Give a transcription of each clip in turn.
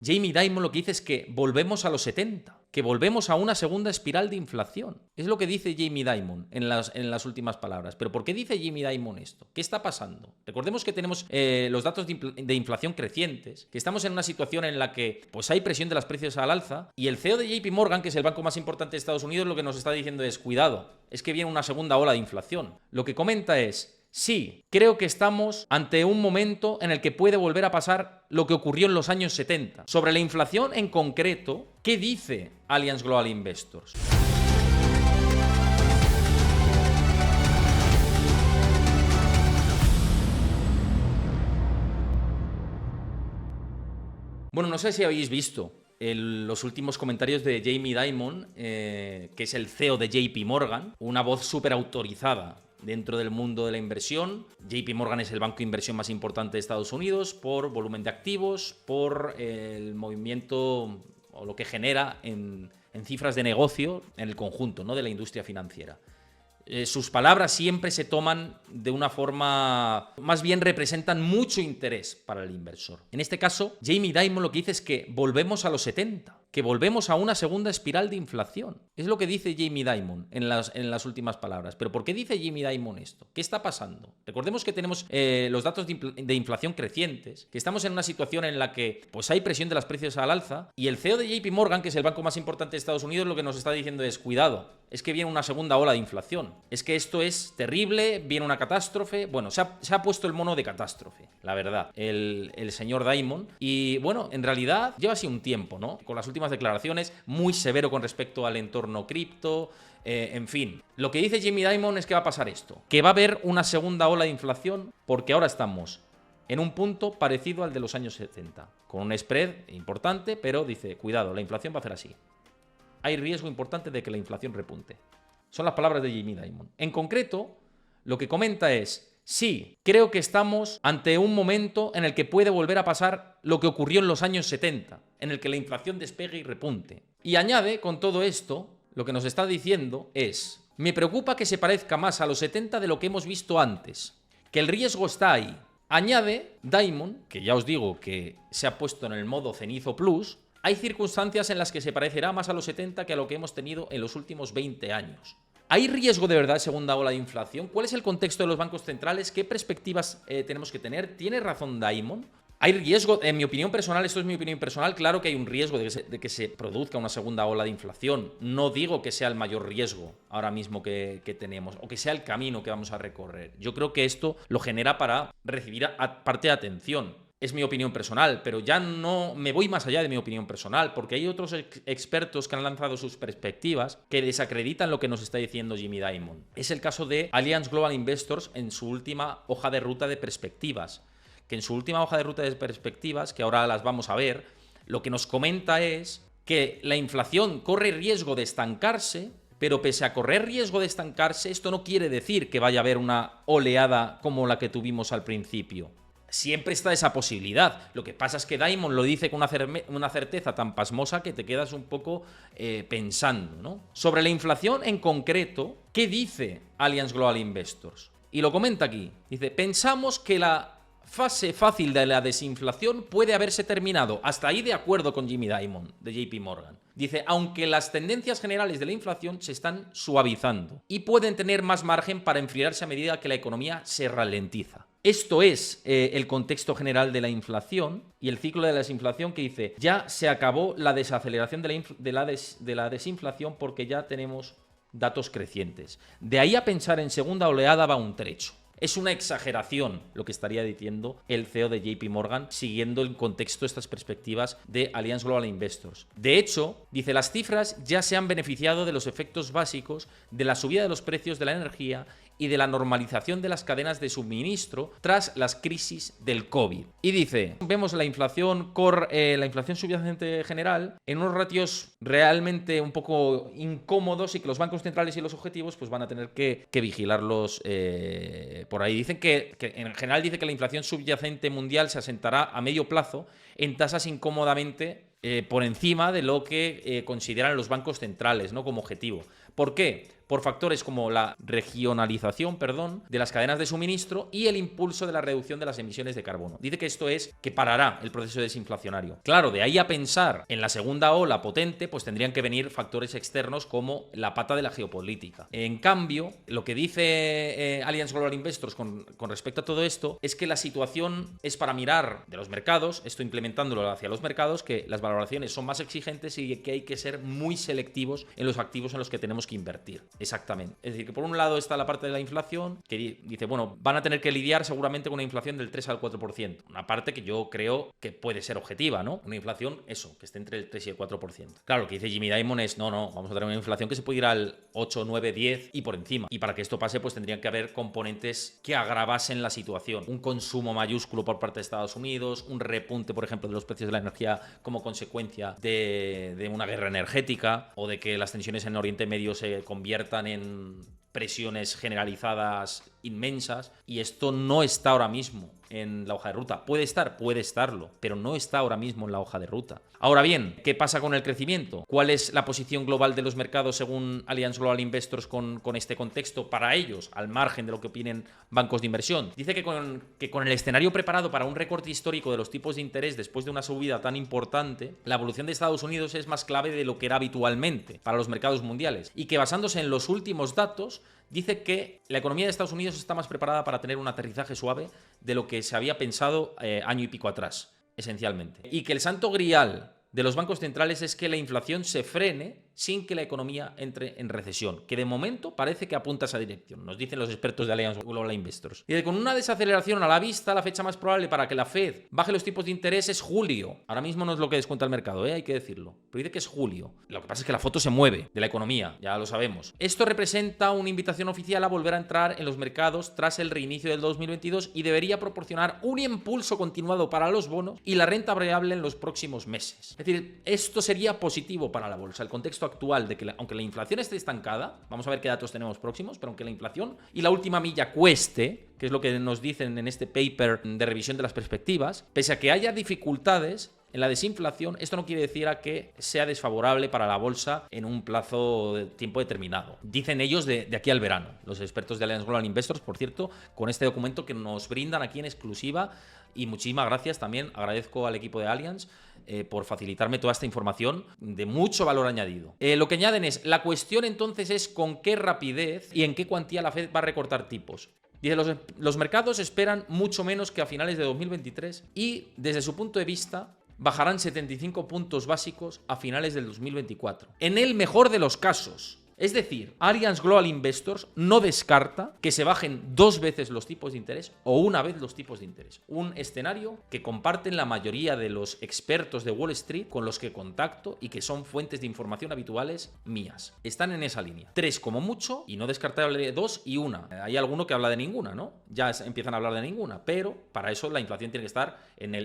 Jamie Dimon lo que dice es que volvemos a los 70, que volvemos a una segunda espiral de inflación. Es lo que dice Jamie Dimon en las últimas palabras. ¿Pero por qué dice Jamie Dimon esto? ¿Qué está pasando? Recordemos que tenemos los datos de inflación crecientes, que estamos en una situación en la que pues, hay presión de los precios al alza, y el CEO de JP Morgan, que es el banco más importante de Estados Unidos, lo que nos está diciendo es, cuidado, es que viene una segunda ola de inflación. Lo que comenta es, sí, creo que estamos ante un momento en el que puede volver a pasar lo que ocurrió en los años 70. Sobre la inflación en concreto, ¿qué dice Allianz Global Investors? Bueno, no sé si habéis visto los últimos comentarios de Jamie Dimon, que es el CEO de JP Morgan, una voz súper autorizada dentro del mundo de la inversión. JP Morgan es el banco de inversión más importante de Estados Unidos por volumen de activos, por el movimiento o lo que genera en cifras de negocio en el conjunto, ¿no?, de la industria financiera. Sus palabras siempre se toman de una forma, más bien representan mucho interés para el inversor. En este caso, Jamie Dimon lo que dice es que volvemos a los 70, que volvemos a una segunda espiral de inflación. Es lo que dice Jamie Dimon en las últimas palabras. ¿Pero por qué dice Jamie Dimon esto? ¿Qué está pasando? Recordemos que tenemos los datos de inflación crecientes, que estamos en una situación en la que pues, hay presión de los precios al alza, y el CEO de JP Morgan, que es el banco más importante de Estados Unidos, lo que nos está diciendo es, cuidado, es que viene una segunda ola de inflación. Es que esto es terrible, viene una catástrofe. Bueno, se ha puesto el mono de catástrofe, la verdad, el señor Dimon. Y bueno, en realidad lleva así un tiempo, ¿no? Con las últimas declaraciones, muy severo con respecto al entorno cripto. En fin, lo que dice Jamie Dimon es que va a pasar esto, que va a haber una segunda ola de inflación porque ahora estamos en un punto parecido al de los años 70, con un spread importante, pero dice, cuidado, la inflación va a hacer así. Hay riesgo importante de que la inflación repunte. Son las palabras de Jamie Dimon. En concreto, lo que comenta es, sí, creo que estamos ante un momento en el que puede volver a pasar lo que ocurrió en los años 70, en el que la inflación despegue y repunte. Y añade, con todo esto, lo que nos está diciendo es, me preocupa que se parezca más a los 70 de lo que hemos visto antes, que el riesgo está ahí. Añade Dimon, que ya os digo que se ha puesto en el modo cenizo plus, hay circunstancias en las que se parecerá más a los 70 que a lo que hemos tenido en los últimos 20 años. ¿Hay riesgo de verdad de segunda ola de inflación? ¿Cuál es el contexto de los bancos centrales? ¿Qué perspectivas tenemos que tener? ¿Tiene razón Dimon? ¿Hay riesgo? En mi opinión personal, esto es mi opinión personal, claro que hay un riesgo de que se produzca una segunda ola de inflación. No digo que sea el mayor riesgo ahora mismo que tenemos o que sea el camino que vamos a recorrer. Yo creo que esto lo genera para recibir parte de atención. Es mi opinión personal, pero ya no me voy más allá de mi opinión personal, porque hay otros expertos que han lanzado sus perspectivas que desacreditan lo que nos está diciendo Jamie Dimon. Es el caso de Allianz Global Investors en su última hoja de ruta de perspectivas, que en su última hoja de ruta de perspectivas, que ahora las vamos a ver, lo que nos comenta es que la inflación corre riesgo de estancarse, pero pese a correr riesgo de estancarse, esto no quiere decir que vaya a haber una oleada como la que tuvimos al principio. Siempre está esa posibilidad. Lo que pasa es que Dimon lo dice con una certeza tan pasmosa que te quedas un poco pensando, ¿no? Sobre la inflación en concreto, ¿qué dice Allianz Global Investors? Y lo comenta aquí. Dice, pensamos que la fase fácil de la desinflación puede haberse terminado. Hasta ahí de acuerdo con Jamie Dimon, de JP Morgan. Dice, aunque las tendencias generales de la inflación se están suavizando y pueden tener más margen para enfriarse a medida que la economía se ralentiza. Esto es el contexto general de la inflación y el ciclo de la desinflación que dice, ya se acabó la desaceleración de la desinflación porque ya tenemos datos crecientes. De ahí a pensar en segunda oleada va un trecho. Es una exageración lo que estaría diciendo el CEO de JP Morgan, siguiendo el contexto de estas perspectivas de Allianz Global Investors. De hecho, dice, las cifras ya se han beneficiado de los efectos básicos de la subida de los precios de la energía y de la normalización de las cadenas de suministro tras las crisis del COVID. Y dice, vemos la inflación subyacente general en unos ratios realmente un poco incómodos y que los bancos centrales y los objetivos pues van a tener que vigilarlos por ahí. Dicen que en general dice que la inflación subyacente mundial se asentará a medio plazo en tasas incómodamente por encima de lo que consideran los bancos centrales, ¿no?, como objetivo. ¿Por qué? por factores como la regionalización, de las cadenas de suministro y el impulso de la reducción de las emisiones de carbono. Dice que esto es que parará el proceso desinflacionario. Claro, de ahí a pensar en la segunda ola potente, pues tendrían que venir factores externos como la pata de la geopolítica. En cambio, lo que dice Allianz Global Investors con respecto a todo esto es que la situación es para mirar de los mercados, esto implementándolo hacia los mercados, que las valoraciones son más exigentes y que hay que ser muy selectivos en los activos en los que tenemos que invertir. Exactamente. Es decir, que por un lado está la parte de la inflación, que dice, bueno, van a tener que lidiar seguramente con una inflación del 3 al 4%. Una parte que yo creo que puede ser objetiva, ¿no? Una inflación, eso, que esté entre el 3 y el 4%. Claro, lo que dice Jamie Dimon es, no, vamos a tener una inflación que se puede ir al 8, 9, 10 y por encima. Y para que esto pase, pues tendrían que haber componentes que agravasen la situación. Un consumo mayúsculo por parte de Estados Unidos, un repunte, por ejemplo, de los precios de la energía como consecuencia de una guerra energética o de que las tensiones en Oriente Medio se conviertan en presiones generalizadas inmensas, y esto no está ahora mismo en la hoja de ruta. Puede estarlo, pero no está ahora mismo en la hoja de ruta. Ahora bien, ¿qué pasa con el crecimiento? ¿Cuál es la posición global de los mercados según Allianz Global Investors con este contexto para ellos, al margen de lo que opinen bancos de inversión? Dice que con el escenario preparado para un recorte histórico de los tipos de interés después de una subida tan importante, la evolución de Estados Unidos es más clave de lo que era habitualmente para los mercados mundiales, y que basándose en los últimos datos, dice que la economía de Estados Unidos está más preparada para tener un aterrizaje suave de lo que se había pensado año y pico atrás, esencialmente. Y que el santo grial de los bancos centrales es que la inflación se frene sin que la economía entre en recesión, que de momento parece que apunta a esa dirección, nos dicen los expertos de Allianz Global Investors. Y con una desaceleración a la vista, la fecha más probable para que la Fed baje los tipos de interés es julio. Ahora mismo no es lo que descuenta el mercado, hay que decirlo, pero dice que es julio. Lo que pasa es que la foto se mueve de la economía, ya lo sabemos. Esto representa una invitación oficial a volver a entrar en los mercados tras el reinicio del 2022 y debería proporcionar un impulso continuado para los bonos y la renta variable en los próximos meses. Es decir, esto sería positivo para la bolsa, el contexto actual de que aunque la inflación esté estancada, vamos a ver qué datos tenemos próximos, pero aunque la inflación y la última milla cueste, que es lo que nos dicen en este paper de revisión de las perspectivas, pese a que haya dificultades en la desinflación, esto no quiere decir a que sea desfavorable para la bolsa en un plazo de tiempo determinado. Dicen ellos de aquí al verano, los expertos de Allianz Global Investors, por cierto, con este documento que nos brindan aquí en exclusiva, y muchísimas gracias también, agradezco al equipo de Allianz por facilitarme toda esta información de mucho valor añadido. Lo que añaden es, la cuestión entonces es con qué rapidez y en qué cuantía la Fed va a recortar tipos. Dice, los mercados esperan mucho menos que a finales de 2023 y, desde su punto de vista, bajarán 75 puntos básicos a finales del 2024. En el mejor de los casos. Es decir, Allianz Global Investors no descarta que se bajen 2 veces los tipos de interés o 1 vez los tipos de interés. Un escenario que comparten la mayoría de los expertos de Wall Street con los que contacto y que son fuentes de información habituales mías. Están en esa línea. 3 como mucho y no descartable 2 y 1. Hay alguno que habla de ninguna, ¿no? Ya empiezan a hablar de ninguna, pero para eso la inflación tiene que estar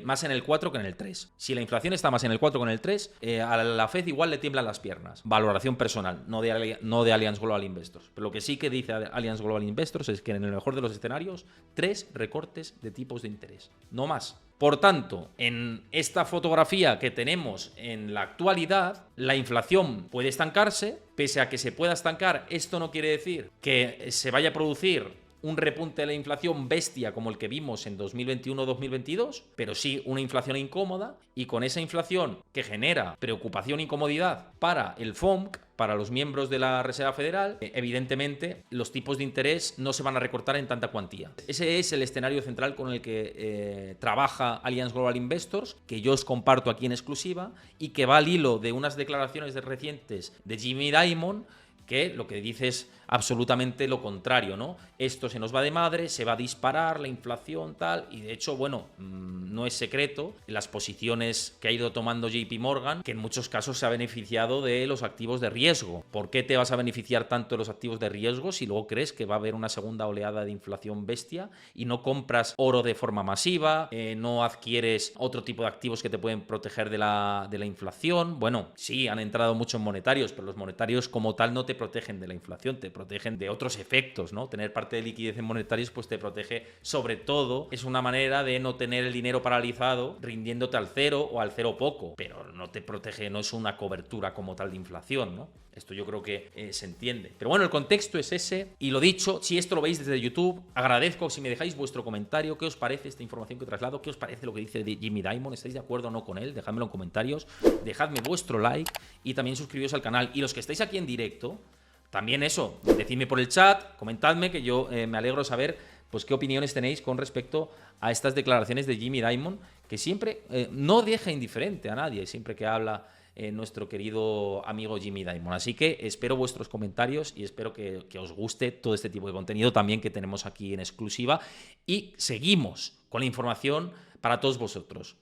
más en el 4 que en el 3. Si la inflación está más en el 4 que en el 3, a la Fed igual le tiemblan las piernas. Valoración personal, no de Allianz Global Investors. Pero lo que sí que dice Allianz Global Investors es que en el mejor de los escenarios, 3 recortes de tipos de interés. No más. Por tanto, en esta fotografía que tenemos en la actualidad, la inflación puede estancarse. Pese a que se pueda estancar, esto no quiere decir que se vaya a producir un repunte de la inflación bestia como el que vimos en 2021-2022, pero sí una inflación incómoda, y con esa inflación que genera preocupación e incomodidad para el FOMC, para los miembros de la Reserva Federal, evidentemente los tipos de interés no se van a recortar en tanta cuantía. Ese es el escenario central con el que trabaja Allianz Global Investors, que yo os comparto aquí en exclusiva y que va al hilo de unas declaraciones recientes de Jamie Dimon, que lo que dice es absolutamente lo contrario, ¿no? Esto se nos va de madre, se va a disparar la inflación, tal, y de hecho, bueno, no es secreto las posiciones que ha ido tomando JP Morgan, que en muchos casos se ha beneficiado de los activos de riesgo. ¿Por qué te vas a beneficiar tanto de los activos de riesgo si luego crees que va a haber una segunda oleada de inflación bestia y no compras oro de forma masiva, no adquieres otro tipo de activos que te pueden proteger de la inflación? Bueno, sí, han entrado mucho en monetarios, pero los monetarios como tal no te protegen de la inflación, te protegen de otros efectos, ¿no? Tener parte de liquidez en monetarios pues te protege, sobre todo, es una manera de no tener el dinero paralizado rindiéndote al cero o al cero poco, pero no te protege, no es una cobertura como tal de inflación, ¿no? Esto yo creo que se entiende. Pero bueno, el contexto es ese. Y lo dicho, si esto lo veis desde YouTube, agradezco si me dejáis vuestro comentario. ¿Qué os parece esta información que traslado? ¿Qué os parece lo que dice Jamie Dimon? ¿Estáis de acuerdo o no con él? Dejádmelo en comentarios. Dejadme vuestro like y también suscribiros al canal. Y los que estáis aquí en directo, también eso, decidme por el chat, comentadme, que yo me alegro de saber pues qué opiniones tenéis con respecto a estas declaraciones de Jamie Dimon, que siempre no deja indiferente a nadie, siempre que habla nuestro querido amigo Jamie Dimon. Así que espero vuestros comentarios y espero que os guste todo este tipo de contenido también que tenemos aquí en exclusiva. Y seguimos con la información para todos vosotros.